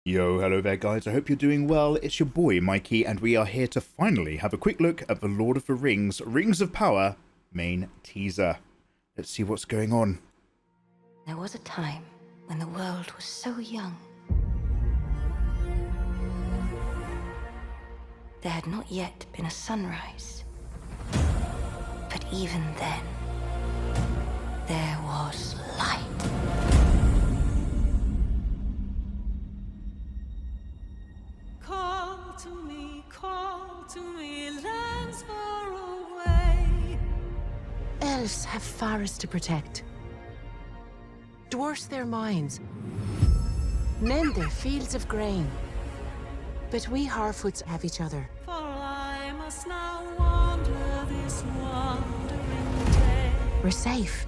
Yo, hello there guys, I hope you're doing well. It's your boy Mikey and we are here to finally have a quick look at the Lord of the Rings, Rings of Power main teaser. Let's see what's going on. There was a time when the world was so young. There had not yet been a sunrise. But even then, there was light. Call to me, lands far away. Elves have forests to protect. Dwarfs their mines. Men their fields of grain. But we Harfoots have each other. For I must now wander this wandering day. We're safe.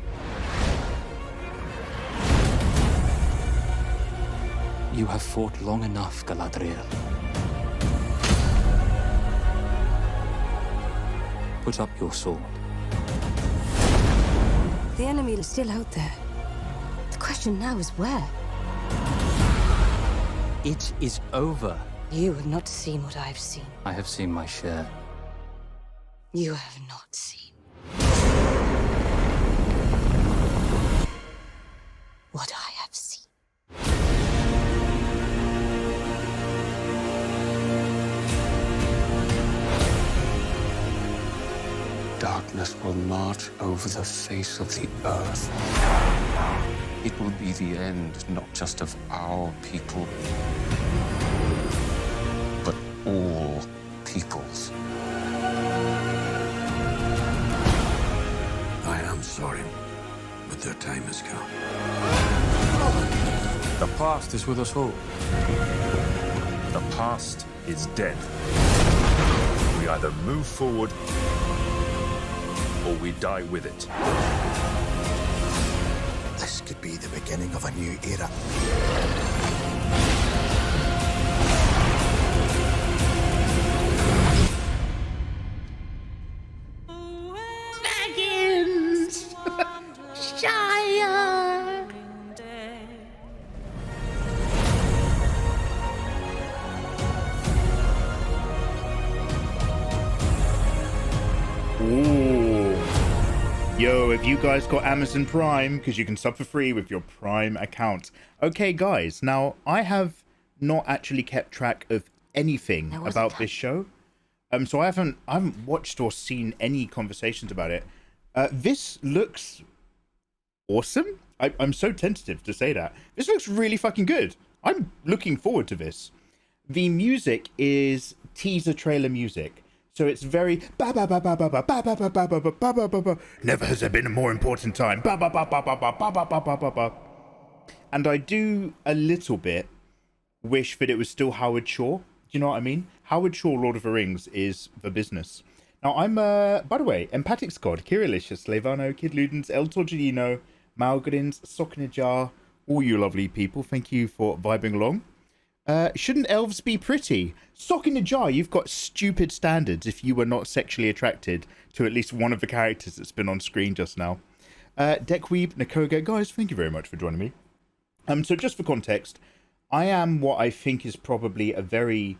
You have fought long enough, Galadriel. Put up your sword. The enemy is still out there. The question now is where? It is over. You have not seen what I've seen. I have seen my share. You have not seen what I have seen. Darkness will march over the face of the earth. It will be the end, not just of our people, but all peoples. I am sorry, but their time has come. The past is with us all. The past is dead. We either move forward or we die with it. This could be the beginning of a new era. Ooh. Yo, have you guys got Amazon Prime? Because you can sub for free with your Prime account. Okay, guys, now I have not actually kept track of anything about this show. So I haven't watched or seen any conversations about it. This looks awesome. I'm so tentative to say that. This looks really fucking good. I'm looking forward to this. The music is teaser trailer music. So it's very ba ba ba ba ba ba ba ba ba ba ba ba ba ba ba. Never has there been a more important time. Ba ba ba ba ba ba ba ba ba ba ba ba. And I do a little bit wish that it was still Howard Shore. Do you know what I mean? Howard Shore, Lord of the Rings, is the business. Now I'm by the way, Empathic Scod, Kirilicious, Levano, Kid Ludens, El Torgidino, Malgrins, Soknajar, all you lovely people. Thank you for vibing along. Shouldn't elves be pretty? Sock in a jar, you've got stupid standards if you were not sexually attracted to at least one of the characters that's been on screen just now. Deckweeb, Nakoga, guys, thank you very much for joining me. So just for context, I am what I think is probably a very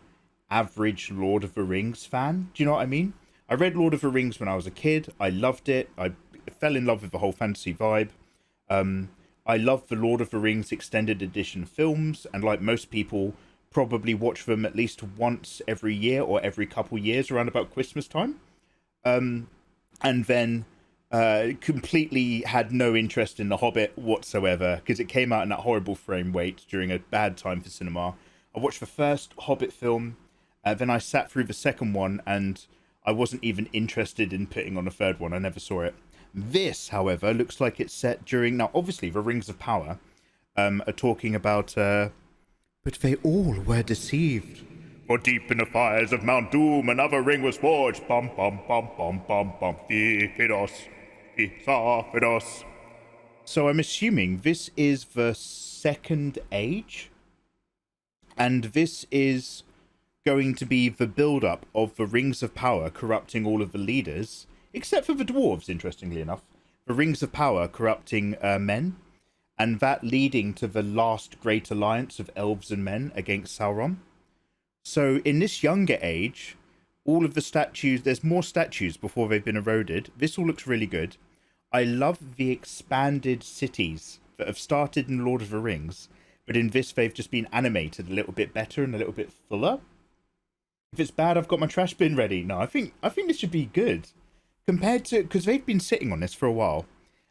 average Lord of the Rings fan. Do you know what I mean? I read Lord of the Rings when I was a kid. I loved it. I fell in love with the whole fantasy vibe. I love the Lord of the Rings extended edition films, and like most people, probably watch them at least once every year or every couple years around about Christmas time. And then completely had no interest in The Hobbit whatsoever, because it came out in that horrible frame rate during a bad time for cinema. I watched the first Hobbit film, then I sat through the second one, and I wasn't even interested in putting on a third one. I never saw it. This, however, looks like it's set during... Now, obviously, the Rings of Power are talking about... but they all were deceived. For deep in the fires of Mount Doom, another ring was forged. Bum, bum, bum, bum, bum, bum. So I'm assuming this is the Second Age. And this is going to be the build-up of the Rings of Power corrupting all of the leaders... Except for the dwarves, interestingly enough. The Rings of Power corrupting men. and that leading to the last great alliance of elves and men against Sauron. So in this younger age, all of the statues, there's more statues before they've been eroded. This all looks really good. I love the expanded cities that have started in Lord of the Rings, but in this they've just been animated a little bit better and a little bit fuller. If it's bad, I've got my trash bin ready. No, I think this should be good compared to, because they've been sitting on this for a while,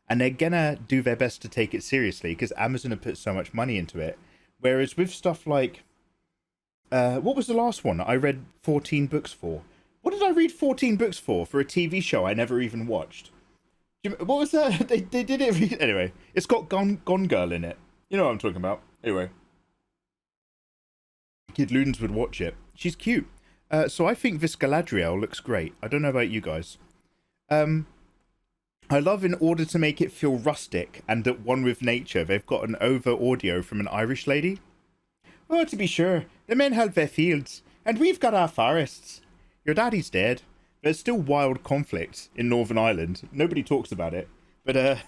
and they're gonna do their best to take it seriously because Amazon have put so much money into it. Whereas with stuff like, what was the last one I read 14 books for? What did I read 14 books for a TV show I never even watched? What was that? They did it anyway. It's got Gone Girl in it. You know what I'm talking about. Anyway, Kid Loons would watch it. She's cute. So I think this Galadriel looks great. I don't know about you guys. I love, in order to make it feel rustic and at one with nature, they've got an over audio from an Irish lady. Oh, to be sure, the men have their fields, and we've got our forests. Your daddy's dead. There's still wild conflict in Northern Ireland. Nobody talks about it. But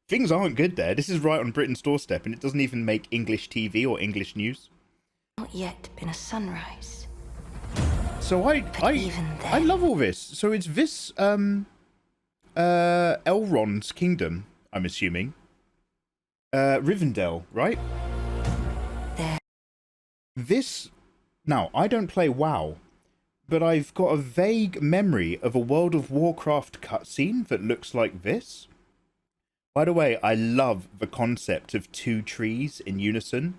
things aren't good there. This is right on Britain's doorstep, and it doesn't even make English TV or English news. Not yet been a sunrise. So I love all this. So it's this Elrond's kingdom, I'm assuming. Rivendell, right? There. This, now I don't play WoW, but I've got a vague memory of a World of Warcraft cutscene that looks like this. By the way, I love the concept of two trees in unison,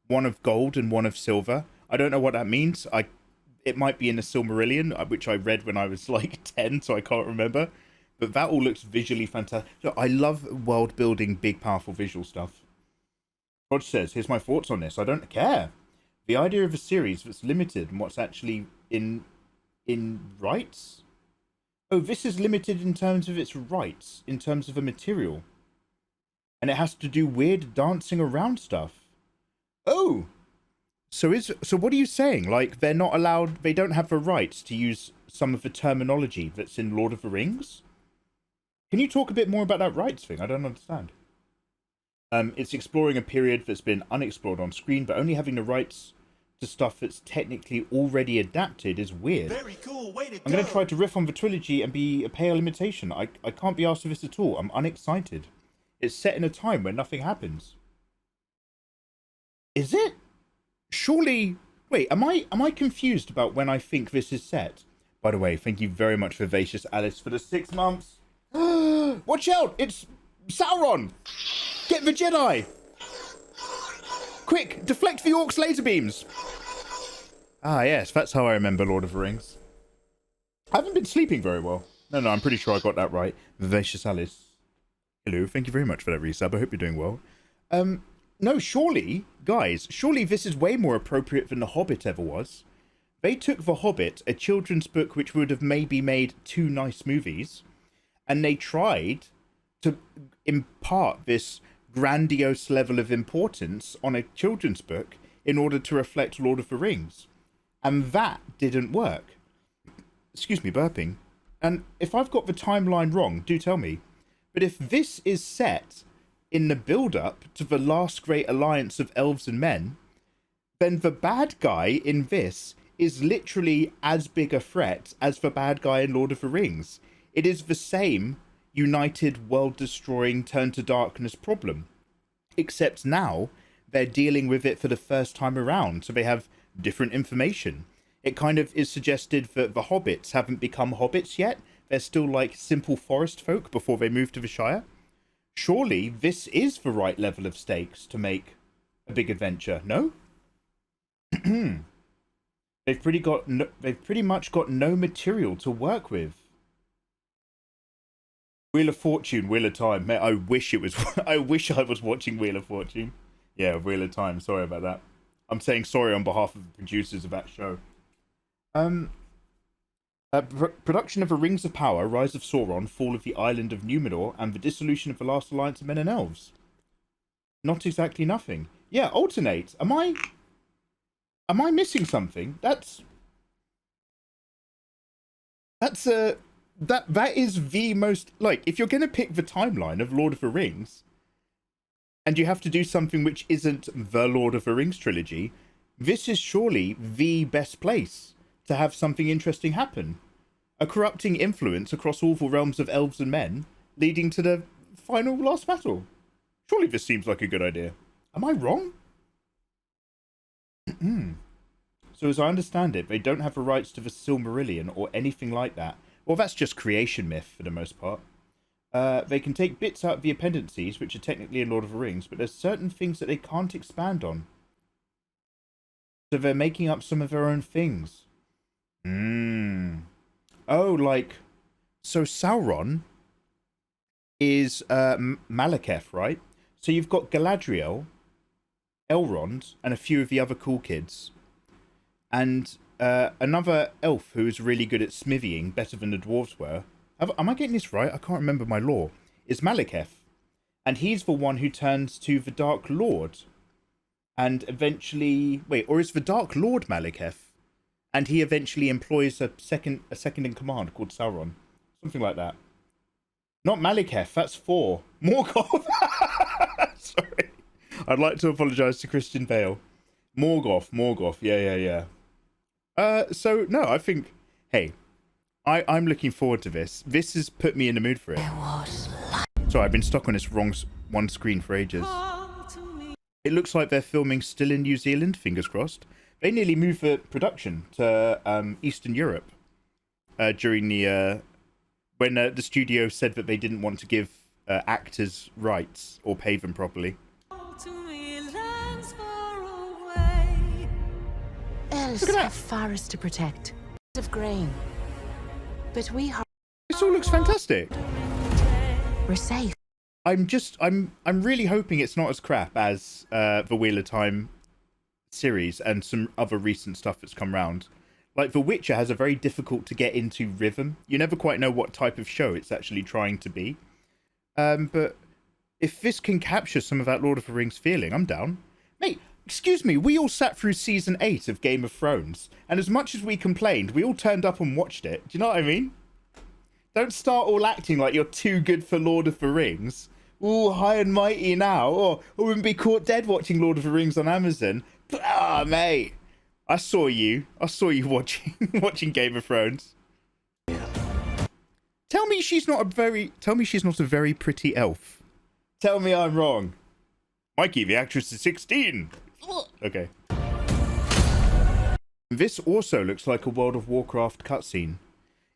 one of gold and one of silver. I don't know what that means. It might be in the Silmarillion, which I read when I was like 10, so I can't remember. But that all looks visually fantastic. Look, I love world building, big, powerful visual stuff. Rog says, here's my thoughts on this. I don't care. The idea of a series that's limited and what's actually in rights? Oh, this is limited in terms of its rights, in terms of a material. And it has to do weird dancing around stuff. Oh! So what are you saying? Like, they're not allowed, they don't have the rights to use some of the terminology that's in Lord of the Rings? Can you talk a bit more about that rights thing? I don't understand. It's exploring a period that's been unexplored on screen, but only having the rights to stuff that's technically already adapted is weird. Very cool. Way to I'm going to try to riff on the trilogy and be a pale imitation. I can't be asked for this at all. I'm unexcited. It's set in a time where nothing happens. Is it? Surely, wait, am I confused about when I think this is set? By the way, thank you very much, Vivacious Alice, for the 6 months. Watch out, it's Sauron! Get the Jedi! Quick, deflect the orcs' laser beams! Ah, yes, that's how I remember Lord of the Rings. I haven't been sleeping very well. No, I'm pretty sure I got that right. Vivacious Alice. Hello, thank you very much for that resub. I hope you're doing well. No, surely, guys, surely this is way more appropriate than The Hobbit ever was. They took The Hobbit, a children's book which would have maybe made 2 nice movies, and they tried to impart this grandiose level of importance on a children's book in order to reflect Lord of the Rings. And that didn't work. Excuse me, burping. And if I've got the timeline wrong, do tell me. But if this is set in the build-up to the last great alliance of elves and men, then the bad guy in this is literally as big a threat as the bad guy in Lord of the Rings. It is the same united, world-destroying, turn-to-darkness problem. Except now, they're dealing with it for the first time around, so they have different information. It kind of is suggested that the hobbits haven't become hobbits yet. They're still like simple forest folk before they move to the Shire. Surely this is the right level of stakes to make a big adventure, no? They've pretty much got no material to work with. Wheel of Fortune, Wheel of Time. Man, I wish it was. I wish I was watching Wheel of Fortune. Yeah, Wheel of Time. Sorry about that. I'm saying sorry on behalf of the producers of that show. Production of The Rings of Power, Rise of Sauron, Fall of the Island of Numenor, and the Dissolution of the Last Alliance of Men and Elves. Not exactly nothing. Yeah, alternate. Am I missing something? That is the most, like, if you're gonna pick the timeline of Lord of the Rings, and you have to do something which isn't the Lord of the Rings trilogy, this is surely the best place to have something interesting happen. A corrupting influence across all the realms of elves and men, leading to the final last battle. Surely this seems like a good idea. Am I wrong? So as I understand it, they don't have the rights to the Silmarillion or anything like that. Well, that's just creation myth for the most part. They can take bits out of the appendices, which are technically in Lord of the Rings, but there's certain things that they can't expand on. So they're making up some of their own things. Oh, like... So Sauron is Malekith, right? So you've got Galadriel, Elrond, and a few of the other cool kids. And another elf who is really good at smithying, better than the dwarves were. Am I getting this right? I can't remember my lore. Is Malekith. And he's the one who turns to the Dark Lord. And eventually... Wait, or is the Dark Lord Malekith? And he eventually employs a second in command called Sauron. Something like that. Not Malekith, that's 4. Morgoth! Sorry. I'd like to apologise to Christian Bale. Morgoth. Yeah. So, no, I think... Hey, I'm looking forward to this. This has put me in the mood for it. Sorry, I've been stuck on this wrong one screen for ages. It looks like they're filming still in New Zealand, fingers crossed. They nearly moved the production to Eastern Europe during the... when the studio said that they didn't want to give actors rights or pay them properly. Elves have forests to protect. Of grain. But This all looks fantastic. we're safe. I'm really hoping it's not as crap as the Wheel of Time series and some other recent stuff that's come round. Like, The Witcher has a very difficult to get into rhythm. You never quite know what type of show it's actually trying to be. But if this can capture some of that Lord of the Rings feeling, I'm down. Mate, excuse me, we all sat through season 8 of Game of Thrones, and as much as we complained, we all turned up and watched it. Do you know what I mean? Don't start all acting like you're too good for Lord of the Rings. Ooh, high and mighty now. Or I wouldn't be caught dead watching Lord of the Rings on Amazon. Ah, mate. I saw you watching Game of Thrones. Tell me she's not a very pretty elf. Tell me I'm wrong. Mikey, the actress is 16. Okay. This also looks like a World of Warcraft cutscene.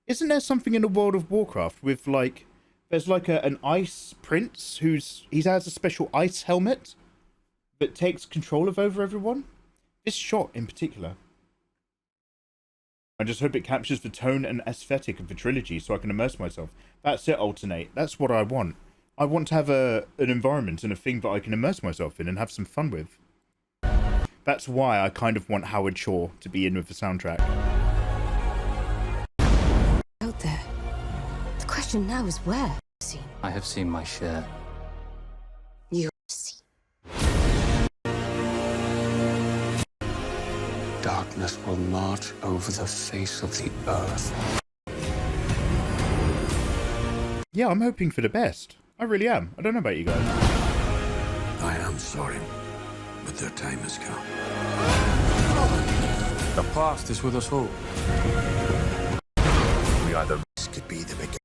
Isn't there something in the World of Warcraft with like, there's like an ice prince he has a special ice helmet that takes control over everyone? This shot in particular. I just hope it captures the tone and aesthetic of the trilogy so I can immerse myself. That's it, Alternate. That's what I want. I want to have an environment and a thing that I can immerse myself in and have some fun with. That's why I kind of want Howard Shore to be in with the soundtrack. Out there. The question now is where? See. I have seen my share. You see. Darkness will march over the face of the earth. Yeah, I'm hoping for the best. I really am. I don't know about you guys. I am sorry, but their time has come. The past is with us all. We either... This could be the beginning.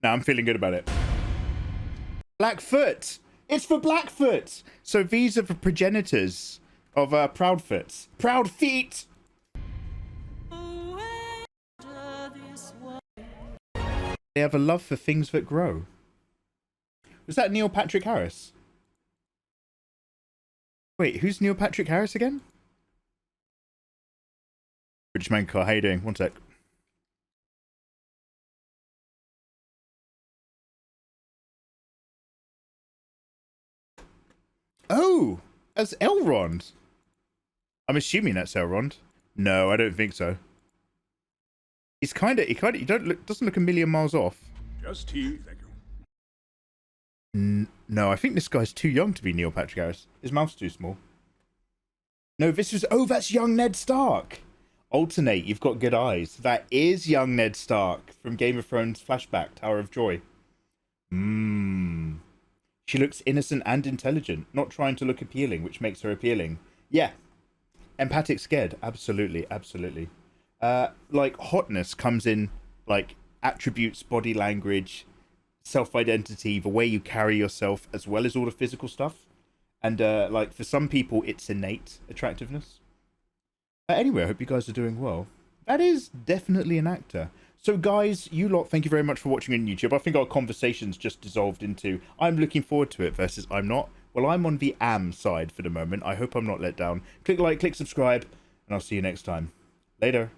Now I'm feeling good about it. Blackfoot! It's for Blackfoot! So these are the progenitors of Proudfoot. Proud feet! They have a love for things that grow. Was that Neil Patrick Harris? Wait, who's Neil Patrick Harris again? British Man Car, how you doing? One sec. Oh, as Elrond. I'm assuming that's Elrond. No, I don't think so. He's doesn't look a million miles off. Just here, thank you. No, I think this guy's too young to be Neil Patrick Harris. His mouth's too small. No, that's young Ned Stark. Alternate, you've got good eyes. That is young Ned Stark from Game of Thrones flashback, Tower of Joy. She looks innocent and intelligent, not trying to look appealing, which makes her appealing. Yeah. Empathic scared. Absolutely, absolutely. Like, hotness comes in, like, attributes, body language, self-identity, the way you carry yourself, as well as all the physical stuff. And, like, for some people, it's innate attractiveness. Anyway, I hope you guys are doing well. That is definitely an actor. So, guys, you lot, thank you very much for watching on YouTube. I think our conversation's just dissolved into I'm looking forward to it versus I'm not. Well, I'm on the am side for the moment. I hope I'm not let down. Click like, click subscribe, and I'll see you next time. Later.